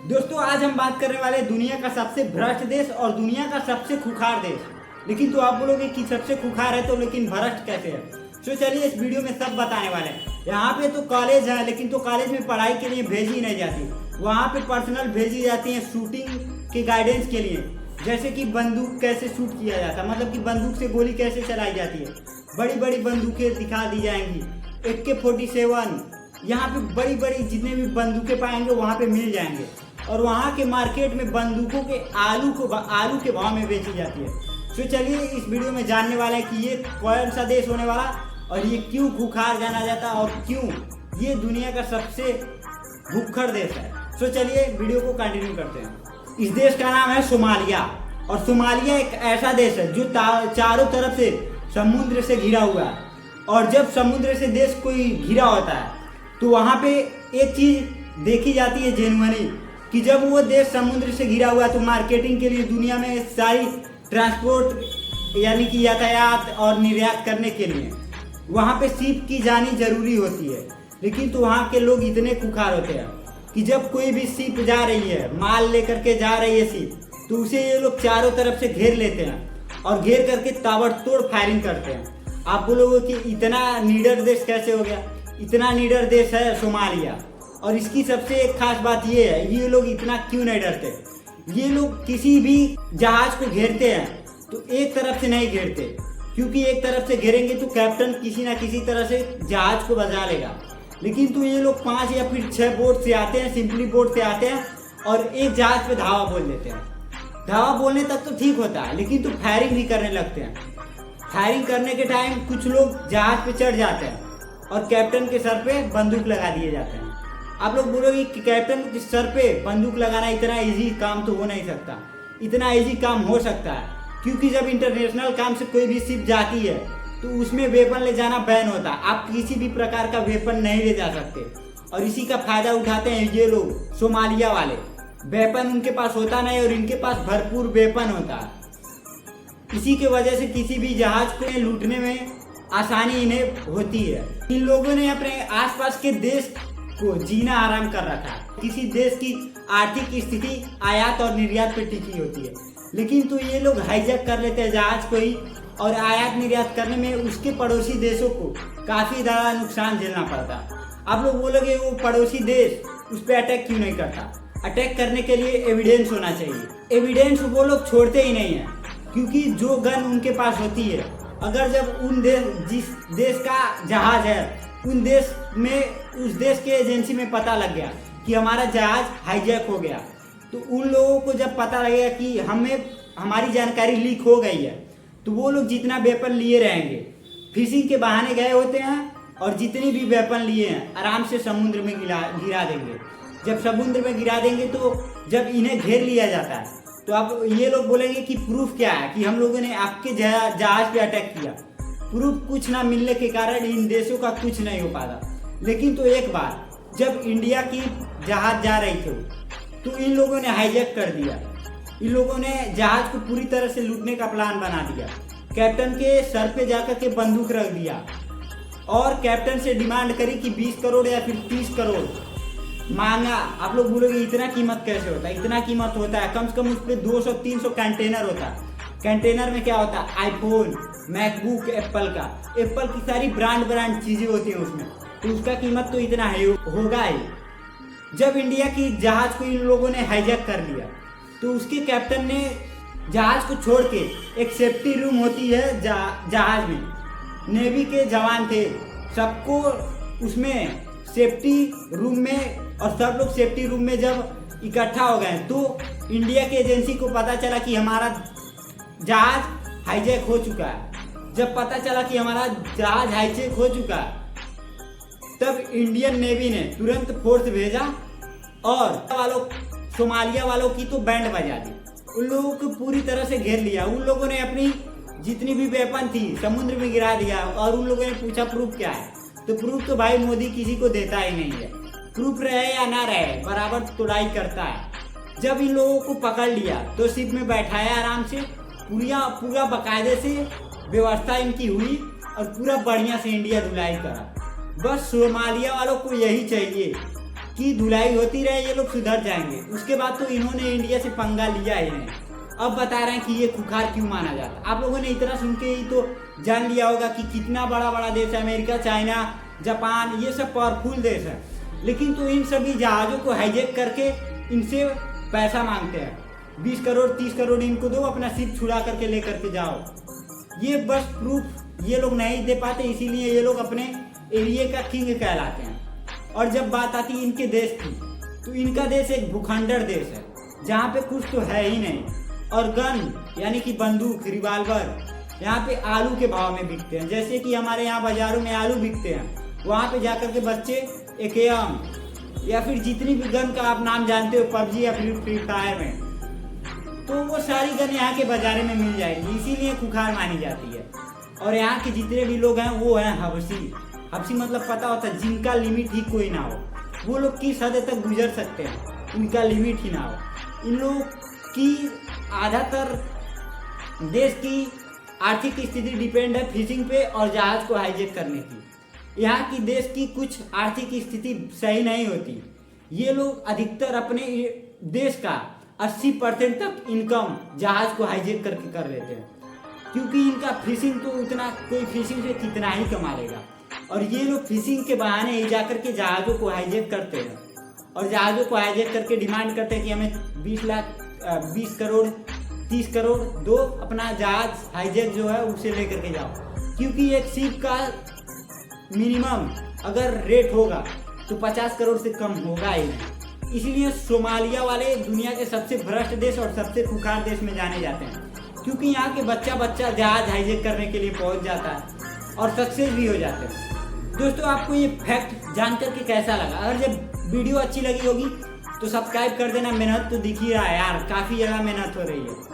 दोस्तों आज हम बात करने वाले हैं दुनिया का सबसे भ्रष्ट देश और दुनिया का सबसे खुखार देश। लेकिन तो आप बोलोगे कि सबसे खुखार है तो लेकिन भ्रष्ट कैसे है। तो चलिए इस वीडियो में सब बताने वाले हैं। यहाँ पे तो कॉलेज है लेकिन तो कॉलेज में पढ़ाई के लिए भेजी नहीं जाती, वहाँ पे पर्सनल भेजी जाती है शूटिंग के गाइडेंस के लिए। जैसे कि बंदूक कैसे शूट किया जाता है, मतलब कि बंदूक से गोली कैसे चलाई जाती है। बड़ी बड़ी बंदूकें दिखा दी जाएंगी, AK-47, यहाँ पे बड़ी बड़ी जितने भी बंदूकें पाएंगे वहाँ पे मिल जाएंगे। और वहाँ के मार्केट में बंदूकों के आलू के भाव में बेची जाती है। तो चलिए इस वीडियो में जानने वाले हैं कि ये कौन सा देश होने वाला और ये क्यों खुखार जाना जाता है और क्यों ये दुनिया का सबसे भूखड़ देश है। तो चलिए वीडियो को कंटिन्यू करते हैं। इस देश का नाम है सोमालिया और सोमालिया एक ऐसा देश है जो चारों तरफ से समुद्र से घिरा हुआ है। और जब समुद्र से देश कोई घिरा होता है तो वहाँ पे एक चीज़ देखी जाती है जेन्युइनली कि जब वो देश समुद्र से घिरा हुआ है तो मार्केटिंग के लिए दुनिया में सारी ट्रांसपोर्ट यानी कि यातायात और निर्यात करने के लिए वहाँ पे शिप की जानी जरूरी होती है। लेकिन तो वहाँ के लोग इतने खुखार होते हैं कि जब कोई भी शिप जा रही है, माल लेकर के जा रही है शिप, तो उसे ये लोग चारों तरफ से घेर लेते हैं और घेर करके ताबड़तोड़ फायरिंग करते हैं। आप बोलोगे कि इतना निडर देश कैसे हो गया। इतना निडर देश है सोमालिया। और इसकी सबसे एक खास बात ये है, ये लोग इतना क्यों नहीं डरते। ये लोग किसी भी जहाज को घेरते हैं तो एक तरफ से नहीं घेरते, क्योंकि एक तरफ से घेरेंगे तो कैप्टन किसी ना किसी तरह से जहाज को बचा लेगा। लेकिन तो ये लोग 5 या फिर 6 बोट से आते हैं, सिंपली बोट से आते हैं और एक जहाज पे धावा बोल देते हैं। धावा बोलने तक तो ठीक होता है, लेकिन तो फायरिंग भी करने लगते हैं। फायरिंग करने के टाइम कुछ लोग जहाज पे चढ़ जाते हैं और कैप्टन के सर पे बंदूक लगा दिए जाते हैं। आप लोग बोलोगे कि कैप्टन के सर पे बंदूक लगाना इतना इजी काम तो हो नहीं सकता। इतना इजी काम हो सकता है, क्योंकि जब इंटरनेशनल काम से कोई भी शिप जाती है तो उसमें वेपन ले जाना बैन होता है। आप किसी भी प्रकार का वेपन नहीं ले जा सकते और इसी का फायदा उठाते हैं ये लोग सोमालिया वाले। वेपन उनके पास होता नहीं और इनके पास भरपूर वेपन होता है। इसी के वजह से किसी भी जहाज को लूटने में आसानी इन्हें होती है। इन लोगों ने अपने आसपास के देश को जीना आराम कर रखा है। किसी देश की आर्थिक स्थिति आयात और निर्यात पे टिकी होती है, लेकिन तो ये लोग हाईजैक कर लेते हैं जहाज को ही और आयात निर्यात करने में उसके पड़ोसी देशों को काफी ज्यादा नुकसान झेलना पड़ता है। आप लोग बोलोगे वो पड़ोसी देश उस पर अटैक क्यों नहीं करता। अटैक करने के लिए एविडेंस होना चाहिए। एविडेंस वो लोग छोड़ते ही नहीं है, क्योंकि जो गन उनके पास होती है, अगर जब जिस देश का जहाज है उन देश में उस देश के एजेंसी में पता लग गया कि हमारा जहाज हाईजैक हो गया, तो उन लोगों को जब पता लगेगा कि हमारी जानकारी लीक हो गई है, तो वो लोग जितना वेपन लिए रहेंगे फिशिंग के बहाने गए होते हैं और जितनी भी वेपन लिए हैं आराम से समुद्र में गिरा देंगे। जब समुद्र में गिरा देंगे तो जब इन्हें घेर लिया जाता है तो आप ये लोग बोलेंगे कि प्रूफ क्या है कि हम लोगों ने आपके जहाज पे अटैक किया। प्रूफ कुछ ना मिलने के कारण इन देशों का कुछ नहीं हो पाता। लेकिन तो एक बार जब इंडिया की जहाज जा रही थी तो इन लोगों ने हाईजैक कर दिया। इन लोगों ने जहाज को पूरी तरह से लूटने का प्लान बना दिया। कैप्टन के सर पे जाकर के बंदूक रख दिया और कैप्टन से डिमांड करी कि 20 करोड़ या फिर 30 करोड़ मांगा। आप लोग बोलोगे इतना कीमत कैसे होता है। इतना कीमत होता है, कम से कम उस पर 200-300 कंटेनर होता है। कंटेनर में क्या होता है, आईफोन, मैकबुक, एप्पल की सारी ब्रांड चीजें होती हैं उसमें, तो उसका कीमत तो इतना है होगा ही। जब इंडिया की जहाज को इन लोगों ने हाईजैक कर लिया तो उसके कैप्टन ने जहाज को छोड़ के एक सेफ्टी रूम होती है जहाज में, नेवी के जवान थे, सबको उसमें सेफ्टी रूम में, और सब लोग सेफ्टी रूम में जब इकट्ठा हो गए तो इंडिया की एजेंसी को पता चला कि हमारा जहाज हाईजैक हो चुका है। जब पता चला कि हमारा जहाज हाईजैक हो चुका है तब इंडियन नेवी ने तुरंत फोर्स भेजा और सोमालिया वालों की तो बैंड बजा दी। उन लोगों को पूरी तरह से घेर लिया। उन लोगों ने अपनी जितनी भी वेपन थी समुद्र में गिरा दिया और उन लोगों ने पूछा प्रूफ क्या है, तो प्रूफ तो भाई मोदी किसी को देता ही नहीं है। प्रूफ रहे या ना रहे बराबर तुड़ाई करता है। जब इन लोगों को पकड़ लिया तो शिप में बैठाया आराम से, पूरा बाकायदे से व्यवस्था इनकी हुई और पूरा बढ़िया से इंडिया धुलाई करा। बस सोमालिया वालों को यही चाहिए की धुलाई होती रहे, ये लोग सुधर जाएंगे। उसके बाद तो इन्होंने इंडिया से पंगा लिया ही नहीं। अब बता रहे हैं कि ये खुखार क्यों माना जाता है। आप लोगों ने इतना सुन के ही तो जान लिया होगा कि कितना बड़ा बड़ा देश है। अमेरिका, चाइना, जापान, ये सब पावरफुल देश है, लेकिन तो इन सभी जहाज़ों को हाईजैक करके इनसे पैसा मांगते हैं। 20 करोड़ 30 करोड़ इनको दो, अपना शिप छुड़ा करके ले करके जाओ। ये बस प्रूफ ये लोग नहीं दे पाते, इसीलिए ये लोग अपने एरिया का किंग कहलाते हैं। और जब बात आती है इनके देश की, तो इनका देश एक भूखंडर देश है जहाँ पे कुछ तो है ही नहीं। और गन यानी कि बंदूक, रिवाल्वर यहाँ पे आलू के भाव में बिकते हैं। जैसे कि हमारे यहाँ बाजारों में आलू बिकते हैं, वहाँ पे जाकर के बच्चे AKM या फिर जितनी भी गन का आप नाम जानते हो, पबजी या फिर फ्री फायर में, तो वो सारी गन यहाँ के बाजारे में मिल जाएगी, इसीलिए खुखार मानी जाती है। और यहाँ के जितने भी लोग हैं वो हैं हबशी। हबशी मतलब पता होता है, जिनका लिमिट ही कोई ना हो। वो लोग किस हद तक गुजर सकते हैं, इनका लिमिट ही ना हो। इन लोग की आधातर देश की आर्थिक स्थिति डिपेंड है फिशिंग पे और जहाज को हाईजैक करने की। यहाँ की देश की कुछ आर्थिक स्थिति सही नहीं होती। ये लोग अधिकतर अपने देश का 80% तक इनकम जहाज को हाईजैक करके कर लेते हैं, क्योंकि इनका फिशिंग तो उतना, कोई फिशिंग से कितना ही कमा लेगा। और ये लोग फिशिंग के बहाने ही जाकर के जहाज़ों को हाईजैक करते हैं और जहाज़ों को हाईजैक करके डिमांड करते हैं कि हमें 20 करोड़ 30 करोड़ दो, अपना जहाज हाईजैक जो है उसे लेकर के जाओ। क्योंकि एक शिप का मिनिमम अगर रेट होगा तो 50 करोड़ से कम होगा ही नहीं। इसलिए सोमालिया वाले दुनिया के सबसे भ्रष्ट देश और सबसे खुखार देश में जाने जाते हैं, क्योंकि यहाँ के बच्चा जहाज हाईजैक करने के लिए पहुँच जाता है और सक्सेस भी हो जाते हैं। दोस्तों, आपको ये फैक्ट जान करके कैसा लगा? अगर जब वीडियो अच्छी लगी होगी तो सब्सक्राइब कर देना। मेहनत तो दिख ही रहा है यार, काफ़ी ज़्यादा मेहनत हो रही है।